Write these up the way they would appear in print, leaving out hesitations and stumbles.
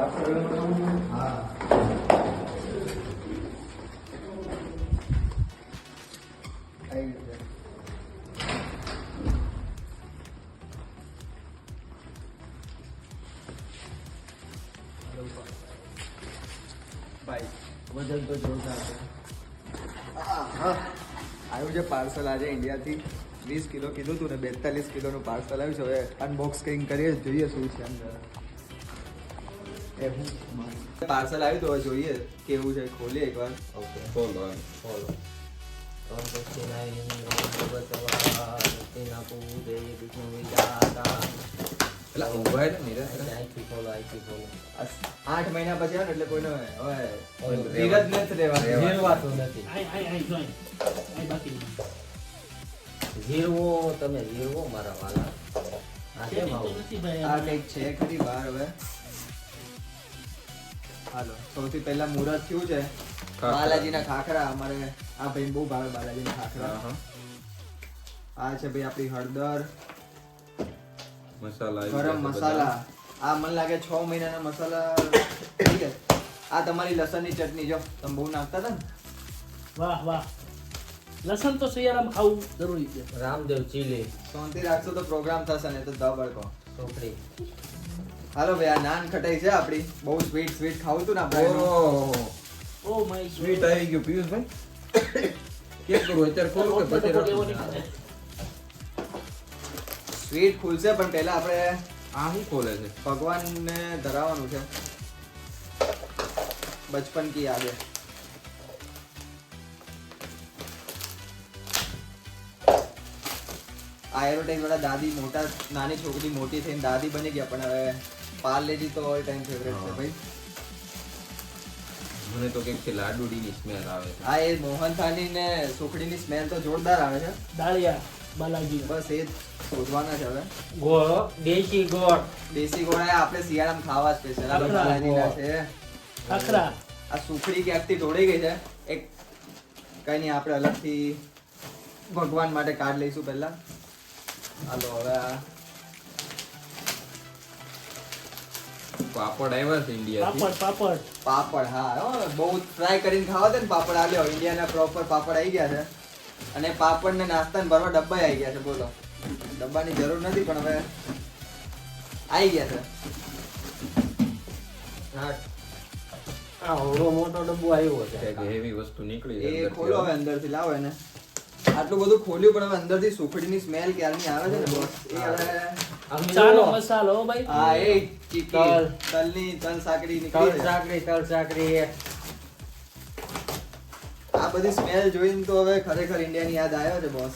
હા ભાઈ વજન તો જોરદાર છે. આવ્યું છે પાર્સલ આજે ઇન્ડિયાથી. 20 કિલો કીધું હતું ને 42 કિલોનું પાર્સલ આવ્યું છે. હવે અનબોક્સિંગ કરીએ, જોઈએ શું છે અંદર. પાર્સલ આવ્યું તો હવે જોઈએ કેવું છે. ખોલીએ એકવાર. ઓકે ખોલો. એટલે ઉભા ને નીરજ 8 મહિના પછી આવે ને એટલે કોઈને હવે ધીરજ નથી રહેવાનું. ઝીરવો તમે ઝીરવો મારા વાલા. આ કેમ આવું? આ કંઈક છે ખરી બહાર. હવે હાલો, સૌથી પહેલા મુહૂર્ત થયું છે બાલાજીના ખાખરા. અમારે આ ભાઈ બહુ ભાવે બાલાજીના ખાખરા. આ છે ભાઈ આપણી હળદર, મસાલા, ગરમ મસાલા. આ મને લાગે 6 મહિનાના મસાલા થઈ ગયા. આ તમારી લસણની ચટણી, જો તમે બહુ નાખતા હતા ને. વાહ વાહ, લસણ તો શિયાળામાં ખાવું જરૂરી છે. રામદેવ ચીલી શાંતિ રાખશો તો પ્રોગ્રામ થશે ને તો દબડકો. ચોકડી. હાલો ભાઈ, આ નાન ખટાઈ છે આપણી. બહુ સ્વીટ ખાવું હતું ને આપણે. ઓહો ઓ માય સ્વીટ આવી ગયું પિયુષભાઈ. કેમ કરું અત્યારે ખોલો કે પછી રાખું? સ્વીટ ખુલશે પણ પહેલા આપણે આ શું ખોલે છે? ભગવાનને ધરાવવાનું છે. બચપન કી યાદેं. આ એરોટેક વાળા દાદી મોટા, નાની છોકરી મોટી થઈને દાદી બની ગયા, પણ હવે પાર્લેજી તો ઓલ ટાઈમ ફેવરેટ છે ભાઈ. મને તો કંઈક છે લાડુડીની સ્મેલ આવે છે. આ એ મોહનથાળની ને સુખડીની સ્મેલ તો જોરદાર આવે છે. દાળિયા બાલાજી. બસ એ જ શોધવાના છે હવે. ગોળ, દેશી ગોળ. દેશી ગોળા આપણે શિયાળામાં ખાવા સ્પેશિયલ. આ ખાખરા. બાલાજીના છે. ખાખરા. આ સુખડી ક્યાંકથી ઢોળી ગઈ છે. એક કઈ નહીં, આપણે અલગથી ભગવાન માટે કાર્ડ લઈશું પહેલા. હાલો હવે પાપડ આવ્યા છે ઇન્ડિયાથી. પાપડ. પાપડ. હા હો, બહુ ફ્રાય કરીને ખાવા દે ને પાપડ. આલ્યો ઇન્ડિયાના પ્રોપર પાપડ આવી ગયા છે. અને પાપડ ને નાસ્તાને ભરવા ડબ્બા આવી ગયા છે. બોલો, ડબ્બાની જરૂર નથી પણ હવે આવી ગયા છે. આ હોરો મોટો ડબ્બો આવ્યો છે. હેવી વસ્તુ નીકળી એ છે ખોલો હવે અંદરથી. લાવો એને. આટલું બધું ખોલ્યું પણ હવે અંદરથી સુખડીની સ્મેલ ક્યારની આવે છે ને બોસ. એ હવે ચાનો મસાલો હો ભાઈ. હા, એ ચીકી તલ સાકરી નીકળી છે. તલ સાકરી. આ બધી સ્મેલ જોઈને તો હવે ખરેખર ઇન્ડિયાની યાદ આવ્યો છે બોસ.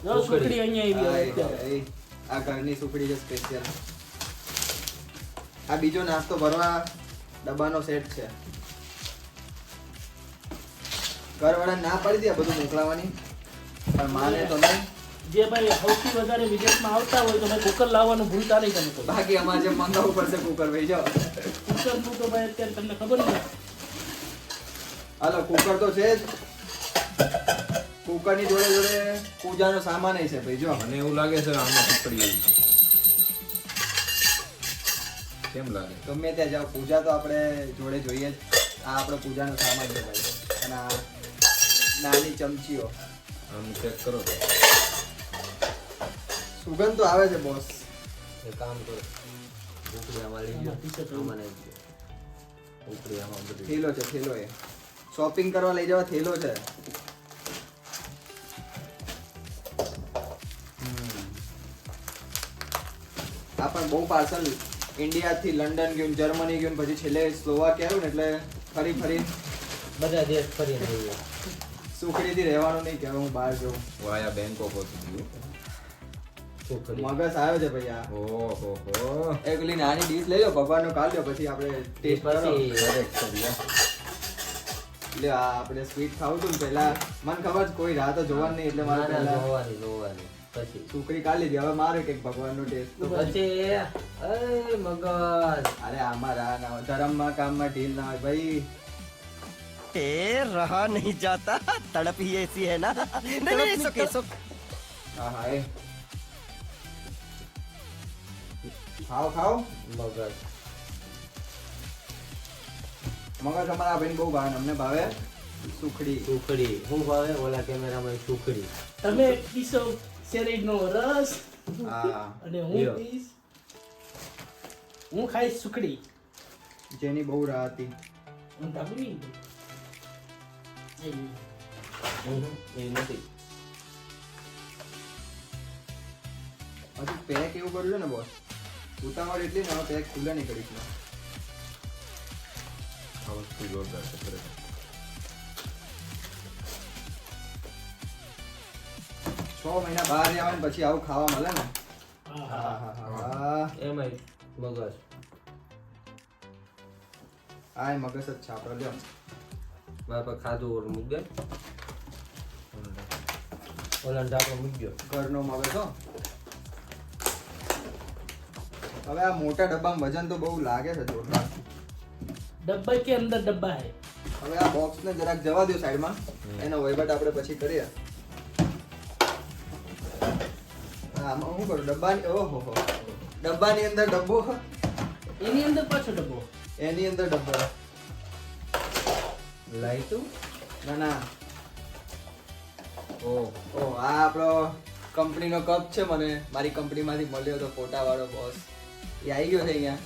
જો સુખડી અહીંયા આવી આ ગઈ. આ ઘરની સુખડી છે સ્પેશિયલ. આ બીજો નાસ્તો ભરવા ડબ્બાનો સેટ છે. ઘરવાળા ના પાડી દે બધું મોકલાવાની, પણ માને તો નહીં. જે ભાઈ સૌથી વધારે વિદેશમાં આવતા હોય તો ભાઈ કુકર લાવવાનું ભૂલતા નહીં તમે કોઈ. બાકી અમારે જે મંગાવવું પડશે કુકર ભાઈ. જાઓ કુકરનું તો ભાઈ અત્યારે તમને ખબર નહીં. હાલો, કુકર તો છે જ. કુકરની જોડે જોડે પૂજાનો સામાન છે ભાઈ. જો મને એવું લાગે છે આમાં પકડી કેમ લાગે? ગમે ત્યાં જાઓ પૂજા તો આપણે જોડે જોઈએ જ. આ આપણો પૂજાનો સામાન છે ભાઈ. અને આ નાની ચમચીઓ. આમ ચેક કરો. સુગંધ તો આવે છે બોસ. એક કામ કરો, ઉપડી આમાં લઈ લો. આમાં નાખી દો. ઉપડી આમાં બધી. થેલો છે, થેલો. એ શોપિંગ કરવા લઈ જવા થેલો છે. આ પણ બહુ પાર્સલ ઇન્ડિયાથી લંડન ગયું, જર્મની ગયું, પછી છેલ્લે સ્લોવાકિયા આવ્યું ને એટલે ફરી ફરી બધા દેશ ફરીને આવીએ. સુખડીથી રહેવાનું નહીં કે હવે હું બહાર જઉં. વાયા બેંકોક હતું. સુખડી. મગજ આવ્યો છે ભાઈ. આ ઓહો હો. એક પેલી નાની ડીશ લઈ લો, ભગવાનનો કાઢ લો, પછી આપણે ટેસ્ટ કરો. પછી એટલે આ આપણે સ્વીટ ખાવું હતું ને પહેલા મને ખબર છે કોઈ રાહ તો જોવાની નહીં, એટલે મારે પહેલા જોવાની પછી સુખડી કાઢી લીધી. હવે મારે કંઈક ભગવાનનો ટેસ્ટ તો પછી મગજ. અરે આમાં રાહ ના હોય, ધર્મમાં કામમાં ઢીલ ના હોય ભાઈ. रहा नहीं जाता, तड़प ही ऐसी है ना। नहीं હા હા, એ ખાઓ ખાઓ. મગજ. મગજ અમારા ભાઈને બહુ ભાવે, અમને ભાવે સુખડી. સુખડી હું ભાવે ઓલા કેમેરામાં સુખડી. તમે પીશો શેરડીનો રસ હા, અને હું લ્યો. પીશ હું ખાઈશ સુખડી. જેની બહુ રાહ હતી. હું ધાબુ નહીં. એ નથી. હજુ પેક એવું કર્યું છે ને બોસ, ઉતાવળ એટલી ને પેક ખુલ્લા નહીં કરી શકું. આ વસ્તુ જોરદાર છે ખરેખર. 6 મહિના બહાર જવા ને પછી આવું ખાવા મળે ને. હા, હા હા. હા હા. એમાંય મગજ. આ મગજ જ છે આપણો. લ્યો મારા પર ખાધું ઓર મૂક દે. ઓલા ઢાંકણું મૂક્યો. ઘરનો મગજ હો. હવે આ મોટા ડબ્બામાં વજન તો બહુ લાગે છે જોરદાર. ડબ્બા કે અંદર ડબ્બા હે. હવે આ બોક્સ ને જરાક જવા દો સાઈડમાં, એનો વહીવટ આપણે પછી કરીએ. આમાં શું કરું ડબ્બાની, ઓહો હો, ડબ્બાની અંદર ડબ્બો, એની અંદર પાછો ડબ્બો. એની અંદર ડબ્બો. લાઈટું. ના ના, ઓહ ઓ આ આપણો કંપનીનો કપ છે, મને મારી કંપનીમાંથી મળ્યો હતો ફોટા વાળો બોસ. એ આવી ગયો છે અહીંયા.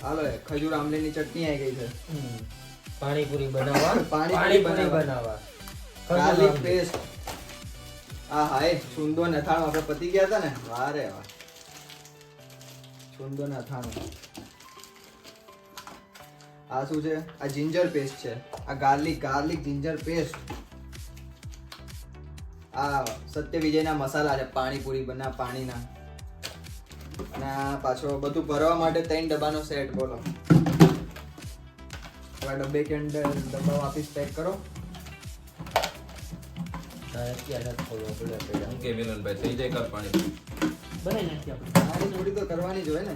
હાલો એ ખજૂર આમલીની ચટણી આવી ગઈ છે. પાણીપુરી બનાવવા. પાણીપુરી બનાવવા. Garlic paste. આ હા એ છુંદો ને અથાણું આપણે પતી ગયા હતા ને, વાહ રે વાહ. છુંદો ને અથાણું. આ શું છે? આ જિંજર પેસ્ટ છે. આ ગાર્લિક જિંજર પેસ્ટ. આ સત્ય વિજયના મસાલા છે પાણીપુરી બના પાણીના. અને આ પાછો બધું ભરવા માટે 3 ડબ્બાનો સેટ. બોલો હવે ડબ્બે કે અંદર ડબ્બા વાપીસ પેક કરો. અત્યારે ખોલવા પડે પેલા. શું કે મિલનભાઈ થઈ જાય કાલ પાણી? બનાવી નાખીએ આપણે. આની થોડી તો કરવાની જ હોય ને.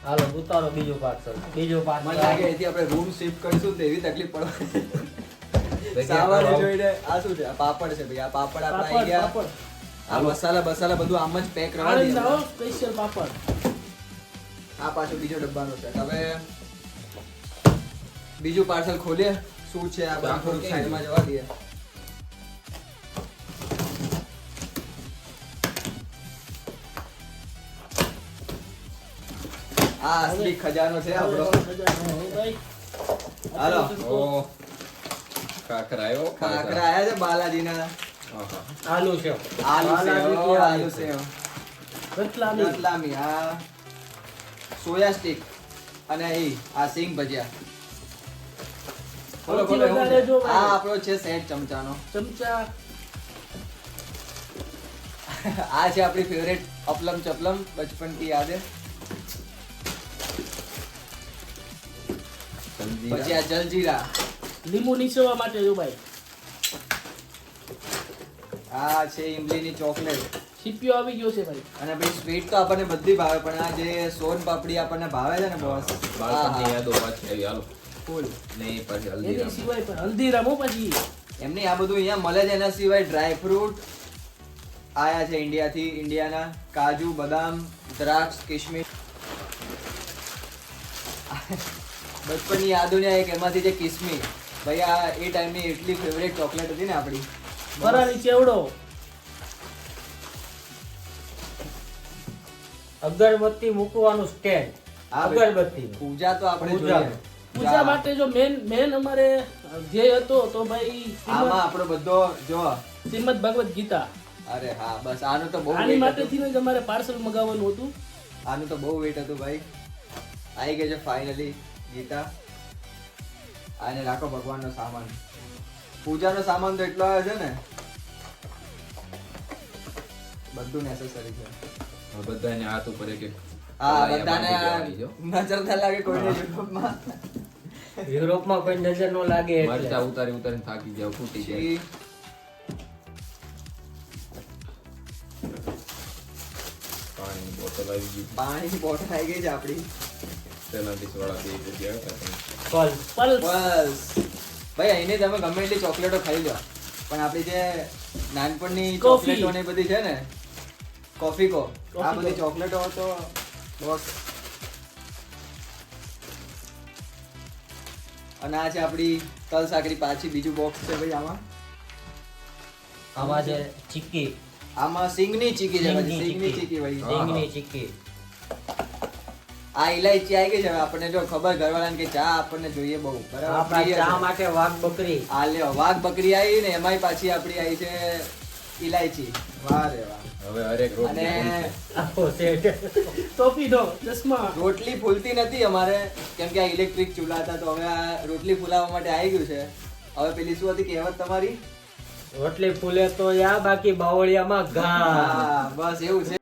હાલો ઉતારો બીજો પાર્સલ. બીજો મને લાગે પાર્સલ. એથી આપણે રૂમ શિફ્ટ કરીશું તો એવી તકલીફ પડવાની. જગ્યા સાવારે તો જોઈને આ શું છે? આ પાપડ છે ભાઈ. આ પાપડ આપણા આવી પાપડ ગયા. પાપડ. આ મસાલા બધું આમ જ પેક કરવા આણંદ દઈએ. લાવો સ્પેશિયલ પાપડ. આ પાછો બીજો ડબ્બાનો છે. હવે બીજું પાર્સલ ખોલીએ. શું છે આ બધું થોડુંક સાઈડમાં જવા દઈએ. આ અસલી ખજાનો છે આપણો. હો ભાઈ. હાલો. ઓહ, ખાખરા આવ્યો. ખાખરા આયા છે બાલાજીના. આહા. આલુ છે. આલુ બાલાજી સેવ, કી આલુ સેવ. રતલામી. રતલામી, આ સોયા સ્ટિક અને આ સિંગ ભજીયા. બોલો બોલો એવું છે. જો ભાઈ. આ આપણો છે સેટ ચમચાનો. ચમચા. આ છે આપણી ફેવરેટ અપલમ ચપલમ બચપન કી યાદેं. જલજીરા. પછી આ જલજીરા. લીંબુ નીચોવા માટે જો ભાઈ. આ છે ઇમલીની ચોકલેટ. સીપીઓ આવી ગયો છે ભાઈ. અને ભાઈ સ્વીટ તો આપણને બધી ભાવે, પણ આ જે સોન પાપડી આપણને ભાવે છે ને બોસ, બાળપણની યાદો પાછી આવી. હાલો ફૂલ. ને એ પાછી એની હલ્દીરામ. સિવાય પણ હલ્દીરામ હો પછી. એમની આ બધું અહીંયા મળે છે. એના સિવાય ડ્રાય ફ્રૂટ આયા છે ઇન્ડિયાથી. ઇન્ડિયાના કાજુ, બદામ, દ્રાક્ષ, કિશમિશ. બચપનની યાદોની આ એક એમાંથી છે કિસમિસ. ભાઈ આ એ ટાઈમની એટલી ફેવરેટ ચોકલેટ હતી ને આપણી. ફરારી ચેવડો. અગરબત્તી મૂકવાનું સ્ટેન્ડ. હા ભાઈ. અગરબત્તી. પૂજા તો આપણે પૂજા. જોઈએ. પૂજા માટે જો મેન અમારે જે હતો તો ભાઈ આમાં આપણો બધો જો. શ્રીમદ ભગવદ ગીતા. અરે હા બસ આનું તો બહુ આની weight માટેથી હતું. જ અમારે પાર્સલ મગાવવાનું હતું. આનું તો બહુ વેટ હતું ભાઈ. આવી ગઈ છે ફાઇનલી ગીતા. આને રાખો ભગવાનનો સામાન. પૂજાનો સામાન તો એટલો આવે છે ને, બધું નેસેસરી છે. હવે બધાને હાથ ઉપર એક એક હા કલાઈ બધાને બાંધી દેવાની જો. નજર ના લાગે કોઈને યુટ્યુબમાં. યુરોપમાં કોઈ નજર ન લાગે એટલે. મરચા ઉતારીને થાકી જાવ, ફૂટી જાય. પછી પાણીની બોટલ આવી ગઈ. પાણીની બોટલ આવી ગઈ છે આપણી. તેનાથી વાળા બે જગ્યા હતા પણ પલ્સ. પલ્સ. બસ ભાઈ અહીંની તમે ગમે એટલી ચોકલેટો ખાઈ લો પણ આપણી જે નાનપણની કોફી. ચોકલેટો ને એ બધી છે ને કોફીકો આ કોફીકો. બધી ચોકલેટો તો બસ. અને આ છે આપણી તલ સાકરી પાછી બીજું બોક્સ છે ભાઈ આમાં આમાં છે ચીક્કી, આમાં સિંગની ચીકી છે ભાઈ, સિંગની સિંગની ચીક્કી. ચીકી ભાઈ સિંગની ચીક્કી. આ ઇલાયચી આવી ગઈ છે હવે આપણને જો ખબર ઘરવાળાને કે ચા આપણને જોઈએ બહુ બરાબર આપણા પ્રિય ચા છે. માટે વાઘ બકરી. આ લ્યો વાઘ બકરી આવી ને એમાંય પાછી આપણી આવી છે ઇલાયચી. વાહ રે વાહ. હવે હરેક રોટલી અને આખો સેટ. ટોપીનો ચશ્મા રોટલી ફૂલતી નથી અમારે કેમ કે આ ઇલેક્ટ્રિક ચૂલા હતા તો હવે આ રોટલી ફૂલાવવા માટે આવી ગયું છે. હવે પેલી શું હતી કહેવત તમારી? રોટલી ફૂલે તો યા બાકી બાવળિયામાં ઘા. હા બસ એવું છે.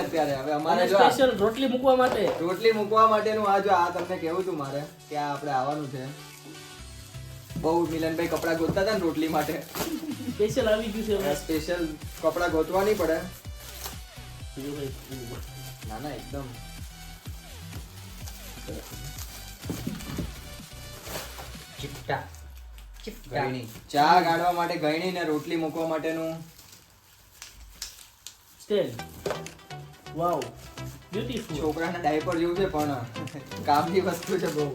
અત્યારે હવે અમારે જો આ સ્પેશિયલ રોટલી મૂકવા માટે રોટલી મૂકવા માટેનું આ જો આ તમને કેવું હતું મારે કે આ આપણે આવવાનું છે. બહુ મિલનભાઈ કપડા ગોતતા હતા ને રોટલી માટે. સ્પેશિયલ આવી ગયું છે હવે. સ્પેશિયલ કપડા ગોતવા નહીં પડે. જો ભાઈ, ના ના એકદમ ચિપટા. ચિપટા. ગયણી ચા ગાળવા માટે ગયણી ને રોટલી મૂકવા માટેનું સ્ટેન્ડ. વાવ, બ્યુટીફુલ. છોકરાના ડાયપર જેવું છે પણ કામની વસ્તુ છે બહુ.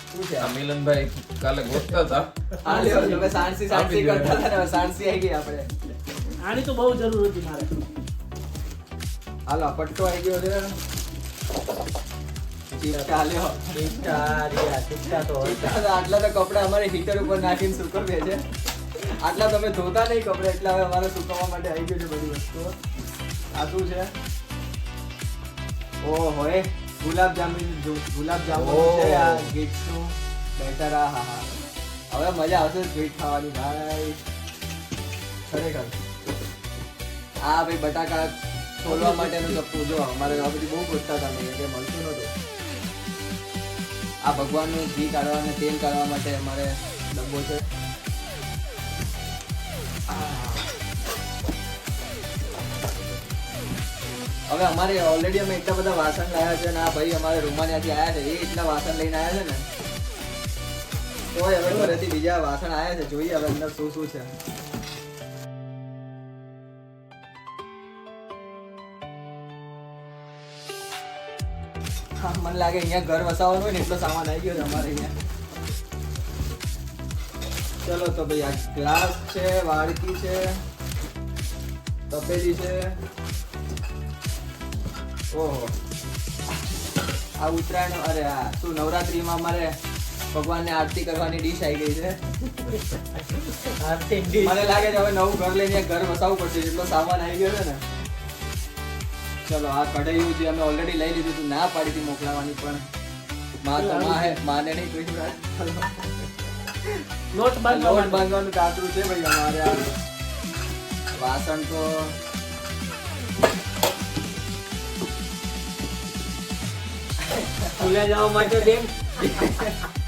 શું છે આ મિલનભાઈ કાલે ગોતતા હતા આ લ્યો હવે સાણસી સાણસી કરતા હતા ને હવે સાણસી આવી ગઈ આપણે. આની તો બહુ જરૂર હતી મારે. હાલો આ પટ્ટો આવી ગયો છે. ચીપટા લ્યો. ચિપટા રહ્યા. ચિપટા તો હતા. આટલા તો કપડા અમારે હીટર ઉપર નાખીને સુકવીએ છે. આટલા તમે ધોતા નહીં કપડા એટલે હવે અમારે સુકવવા માટે આવી ગયું છે બધી વસ્તુઓ. આ શું છે? ઓહો એ ગુલાબ જામુન છે આ ગીટ્સનું બેટર. હા હા હવે મજા આવશે સ્વીટ ખાવાની ભાઈ ખરેખર. આ ભાઈ બટાકા છોલવા માટેનું ચપ્પુ જો અમારે આ બધી બહુ ગોતતા હતા અમે કે મળતું નહોતું. આ ભગવાનનું ઘી કાઢવા અને તેલ કાઢવા માટે અમારે ડબ્બો છે. હવે અમારે ઓલરેડી અમે એટલા બધા વાસણ લાવ્યા છે ને આ ભાઈ અમારે રૂમાનિયાથી આવ્યા છે એ એટલા વાસણ લઈને આવ્યા છે ને તોય હવે ઘરેથી બીજા વાસણ આવ્યા છે. જોઈએ હવે અંદર શું શું છે. હા, મને લાગે અહીંયા ઘર વસાવવાનું હોય ને એટલો સામાન આવી ગયો છે અમારે અહીંયા. ચલો તો ભાઈ આ ગ્લાસ છે, વાડકી છે, તપેલી છે. ઓહો આ ઉત્તરાયણ અરે આ શું નવરાત્રીમાં અમારે ભગવાનને આરતી કરવાની ડીશ આવી ગઈ છે. આર્થિક ડીશ. મને લાગે છે હવે નવું ઘર લઈને ઘર વસાવવું પડશે એટલો સામાન આવી ગયો છે ને. ચલો આ કઢાઈયું જે અમે ઓલરેડી લઈ લીધું હતું ના પાડી હતી મોકલાવાની પણ માં તો માં હે માને નહીં કોઈ વાત. લોટ લોટ બાંધવા બાંધવાનું કાતરું છે ભાઈ અમારે. આ વાસણ તો સ્કૂલે જવા માટે બેન.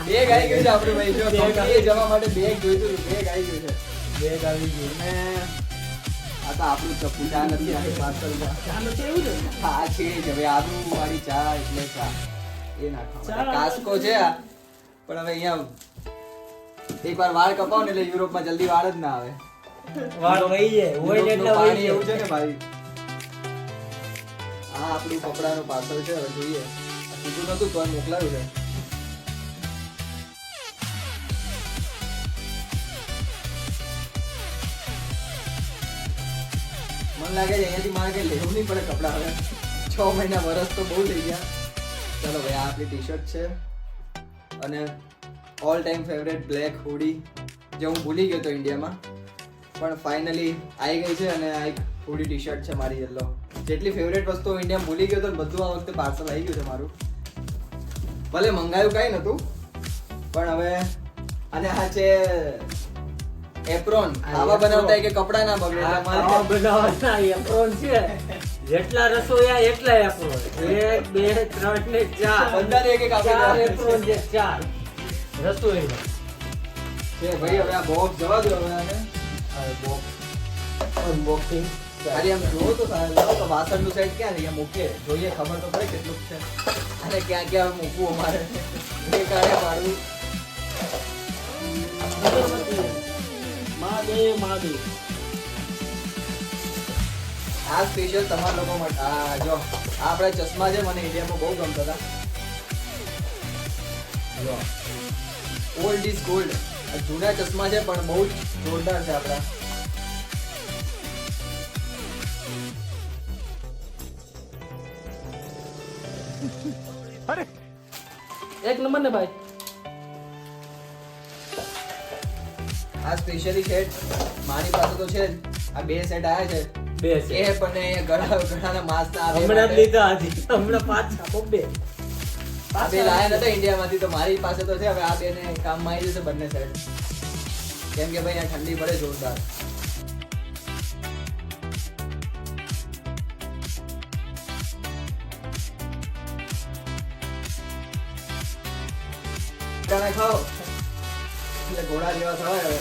બેગ આવી ગયું છે આપણું ભાઈ જો કંપનીએ જવા માટે બેગ જોઈતું હતું બેગ આવી ગયું છે. બેગ આવી ગયું. અને આ તો આપણું ચપ્પુ ચા નથી આવી પાર્સલમાં. ચાલો છે એવું છે. આ છે જ હવે આદુ વાળી ચા એટલે ચા એ નાખવા કાસ્કો છે આ પણ હવે અહીંયા એકવાર વાળ કપાવ ને એટલે યુરોપમાં જલ્દી વાળ જ ના આવે. વાળ વહી જાય. હોય ને એટલે પાણી વહી એવું છે જાય. ને ભાઈ. આ આપણું કપડાનું પાર્સલ છે હવે જોઈએ. કીધું નતું તો મોકલાયું છે. મને લાગે છે અહીંયાથી મારે કઈ લેવું નહીં પડે કપડા હવે 6 મહિના વરસ તો બહુ થઈ ગયા. ચાલો ભાઈ આ આપણી ટી શર્ટ છે અને all time favourite black hoodie જે હું ભૂલી ગયો હતો ઇન્ડિયામાં પણ ફાઇનલી આવી ગઈ છે. અને આ એક હુડી ટી શર્ટ છે મારી યલો. જેટલી ફેવરેટ વસ્તુ ઇન્ડિયામાં ભૂલી ગયો હતો ને બધું આ વખતે પાર્સલ આવી ગયું છે મારું. ભલે મંગાવ્યું કાંઈ નહોતું પણ હવે અને આ છે એપ્રોન. આવા બનાવતા હોય કે કપડા ના બગડે એટલે આવા અમારે બનાવવાના એપ્રોન છે. જેટલા રસોઈયા એટલા એપ્રોન. 1 2 3 ને 4. બધાને એક એક આપી 4 દે. એપ્રોન છે. 4 રસોઈના. છે ભાઈ હવે આ બોક્સ જવા દો હવે આને. હવે બોક્સ અનબોક્સિંગ. ખાલી આમ જોવો તો સારું લાવો તો વાસણનું સેટ ક્યાં છે અહીંયા મૂકીએ જોઈએ ખબર તો પડે કેટલું છે અને ક્યાં ક્યાં મૂકવું અમારે એ કાળે પાડવું મહાદેવ મહાદેવ. આ સ્પેશિયલ તમારા લોકો માટે આ જો આ આપણા ચશ્મા છે મને ઇન્ડિયામાં બહુ ગમતા હતા જો ઓલ્ડ ઇઝ ગોલ્ડ જૂના ચશ્મા છે પણ બહુ જ જોરદાર છે આપણા એક નંબર ને ભાઈ. આ સ્પેશિયલી સેટ મારી પાસે તો છે જ. આ બે સેટ આયા છે બે છે એ પણ એ ઘણા માસના આ બે હમણાં જ માટે. લીધા હતી હમણાં પાછા બબ્બે આ બે લાયા નતા ઇન્ડિયામાંથી તો મારી પાસે તો છે હવે આ બેને કામમાં આવી જશે બંને સેટ કેમ કે ભાઈ આ ઠંડી પડે જોરદાર કાના ખાઓ એટલે ઘોડા જેવા થવાય હવે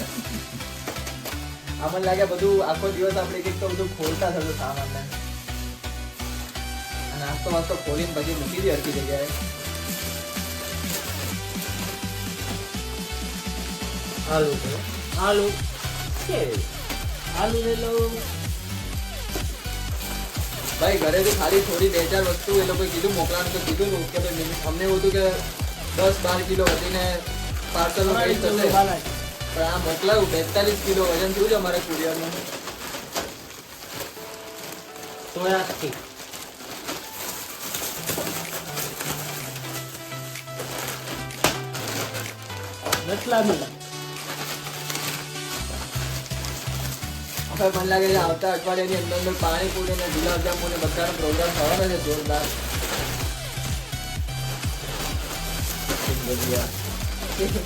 આમને લાગે બધું આખો દિવસ આપણે એક તો બધું ખોલતા થતું સામાનને અને નાસ્તો વાસ્તો ખોલીને પછી મૂકી દે હરકી જગ્યાએ આલુ છે આલુ કે આલુ લઈ લો. ભાઈ ઘરેથી ખાલી થોડી બે ચાર વસ્તુ એ લોકોએ કીધું મોકલાનું તો કીધું નું કે ભાઈ અમને એવું હતું કે 10-12 કિલો વધીને પાર્સલ તમારી થશે જરૂર બાલાય. પણ આ મોકલાયું 42 કિલો વજન થયું છે અમારે કુરિયરનું સોયા સ્ટીક રતલા મિલા. હવે મને લાગે છે આવતા અઠવાડિયાની અંદર પાણીપુરી અને ગુલાબજાંબુ ને બધાનો પ્રોગ્રામ થવાનો છે જોરદાર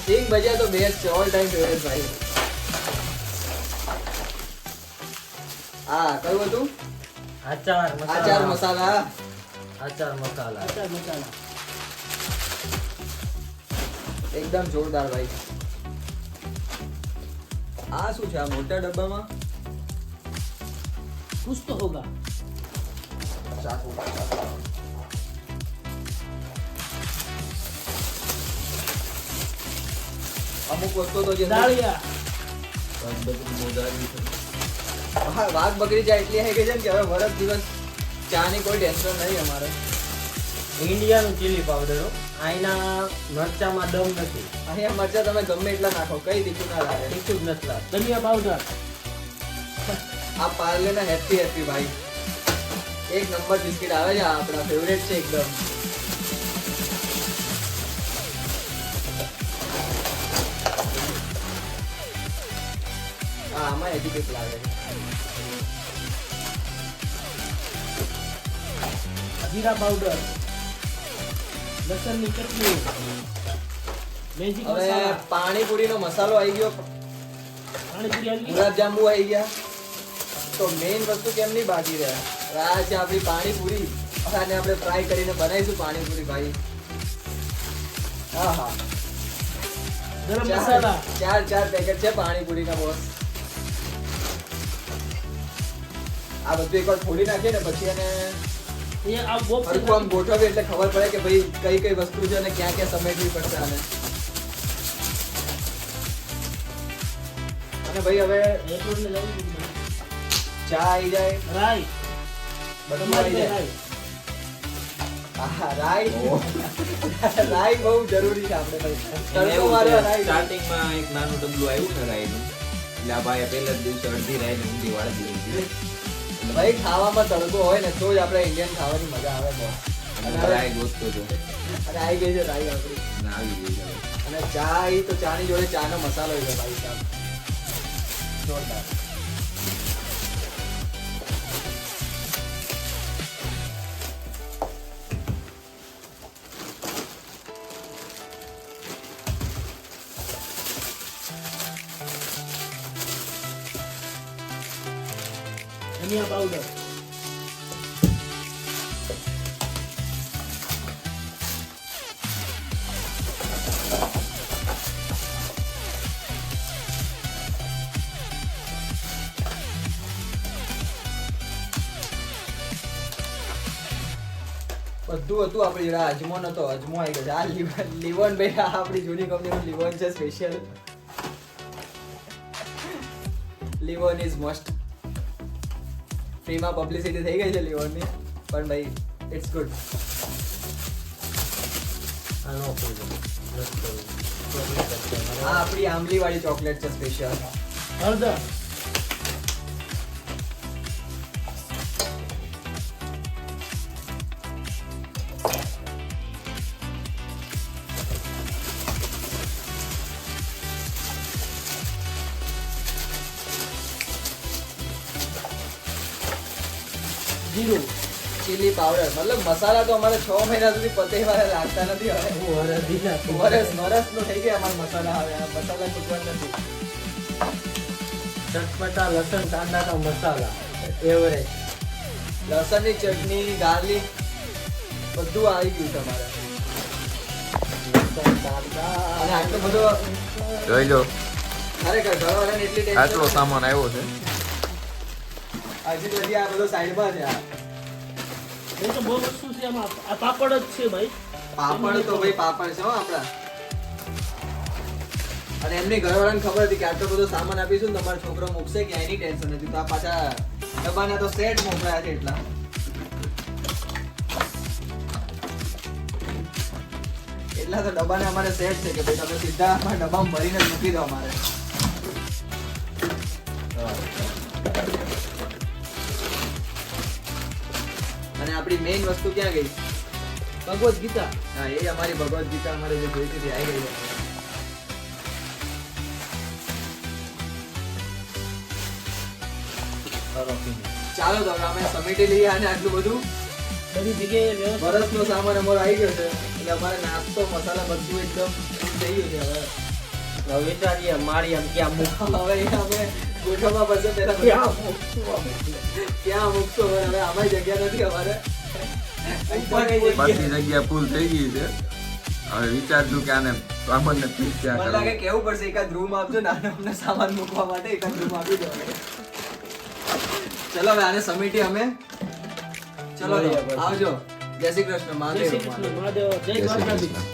સિંગ ભજીયા તો બેસ્ટ છે ઓલ ટાઈમ ફેવરેટ ભાઈ હા કયું હતું આચાર આચાર મસાલા આચાર મસાલા અચાર મસાલા. એકદમ જોરદાર ભાઈ આ શું છે આ મોટા ડબ્બામાં कुछ तो होगा. ચાકુ અમુક વસ્તુ તો જે દાળિયા. હા વાઘ બકરી જાય એટલી હે કે છે ને કે હવે વરસ દિવસ ચાની કોઈ ટેન્શન નહીં અમારે ઇન્ડિયાનું ચીલી પાવડર આઈના મરચામાં દમ નથી અહીંયા મરચા તમે ગમે એટલા નાખો કઈ દીકું ના લાગે તીખું જ નથી લાગતું ધનિયા પાવડર. આ પાર્લે ના હેપી હેપી ભાઈ એક નંબર બિસ્કિટ આવે છે આ આપણા ફેવરેટ છે એકદમ હા આમાં હજી કંઈક લાગે છે જીરા પાવડર. લસણની ચટણી. મેજિક હવે મસાલા. પાણીપુરીનો મસાલો આવી ગયો પાણીપુરી આવી ગઈ. ગુલાબજાંબુ આવી ગયા તો મેઇન વસ્તુ કેમ નહીં બાકી રહે આ છે આપણી પાણીપુરી અને આપણે ફ્રાય કરીને બનાવીશું પાણીપુરી ભાઈ હા હા ગરમ મસાલા. ચાર પેકેટ છે પાણીપુરીના બોસ આ બધું એકવાર ખોલી નાખીએ ને પછી એને એ આ બોક્સ હરખું આમ ગોઠવીએ એટલે ખબર પડે કે ભાઈ કઈ કઈ વસ્તુ છે અને ક્યાં ક્યાં સમેટવી પડશે આને અને ભાઈ હવે એટલું ને લાવું. ચા આવી જાય રાઈ. બધું આવી જાય રાઈ. હા રાઈ રાઈ બહુ જરૂરી છે આપણે ભાઈ તડકો મારવા રાઈ સ્ટાર્ટિંગમાં એક નાનું ડબલું આવ્યું ને રાઈનું એટલે આ ભાઈએ પહેલા જ દિવસે અડધી રાઈને ઊંધી વાળી દીધી ભાઈ ખાવામાં તડકો હોય ને તો જ આપણે ઇન્ડિયન ખાવાની મજા આવે બહુ અને રાઈ ગોતતો હતો અને આવી ગઈ છે રાઈ આપણી અને આવી ગઈ છે અને ચા આવી તો ચાની જોડે ચાનો મસાલો છે ભાઈ સાહેબ જોરદાર ધનિયા પાવડર. બધું હતું આપણી જોડે. અજમો નતો, અજમો આવી ગયો છે. આ લિવન ભાઈ, આ આપણી જૂની કંપનીનું લિવન છે સ્પેશિયલ. Livon is must. ફ્રીમાં પબ્લિસિટી થઈ ગઈ છે લિવનની, પણ ભાઈ ઇટ્સ ગુડ. આ નો કોઈ આ આપણી આંબલી વાળી ચોકલેટ છે સ્પેશિયલ. હળદર જીરું ચીલી પાવડર. મતલબ મસાલા તો અમારે 6 મહિના સુધી પતે વાળા લાગતા નથી હવે. વરસ નો થઈ ગયા અમારા મસાલા. હવે આ મસાલા ચૂકવા નથી. ચટપટા લસણ કાંદાના મસાલા એવરેજ. લસણની ચટણી, ગાર્લિક બધું આવી ગયું તમારે. અને આટલો બધો જોઈ લો ખરેખર ઘરવાળાને એટલી ટેન્શન આટલો સામાન આવ્યો છે. હજી તો હજી આ બધો સાઈડમાં છે. એ તો બહુ વસ્તુ છે આમાં. આ પાપડ જ છે ભાઈ. પાપડ તો ભાઈ પાપડ છે હો આપણા. અને એમની ઘરવાળાને ખબર હતી કે આટલો બધો સામાન આપીશું ને તમારો છોકરો મૂકશે કે એની ટેન્શન નથી. તો આ પાછા ડબ્બાના તો સેટ મોકલાયા છે એટલા. એટલા તો ડબ્બાને અમારે સેટ છે કે ભાઈ તમે સીધા અમારા ડબ્બામાં ભરીને જ મૂકી દો અમારે. અને આપણી મેઇન વસ્તુ ક્યાં ગઈ? ભગવદ ગીતા. હા, એ અમારી ભગવદ ગીતા અમારે જે જોઈતી હતી આવી ગઈ છે. ચાલો તો હવે અમે સમેટી લઈએ અને આટલું બધું બધી જગ્યાએ વ્યવસ્થિત વરસનો સામાન અમારો આવી ગયો છે. એટલે અમારે નાસ્તો મસાલા બધું એકદમ થઈ ગયું છે. હવે વિચારીએ મારી આમ ક્યાં મૂકવું. હવે એ અમે ગોઠવવા પડશે પહેલા ક્યાં મૂકશું આમ? ક્યાં મૂકશો? હવે અમારી જગ્યા નથી અમારે. બધી જગ્યા ફૂલ થઈ ગઈ છે. હવે વિચારતું કે આને સામાનને ફિટ ક્યાં મને લાગે કરવું. કેવું પડશે એકાદ રૂમ આપજો નાનો અમને સામાન મૂકવા માટે. એકાદ રૂમ આપી દો. ચલો હવે આને સમેટી અમે. ચલો તો, આવજો. જય શ્રી કૃષ્ણ જય મહાદેવ. શ્રી કૃષ્ણ મહાદેવ. જય જય શ્રી દ્વારકાધીશ. કૃષ્ણ.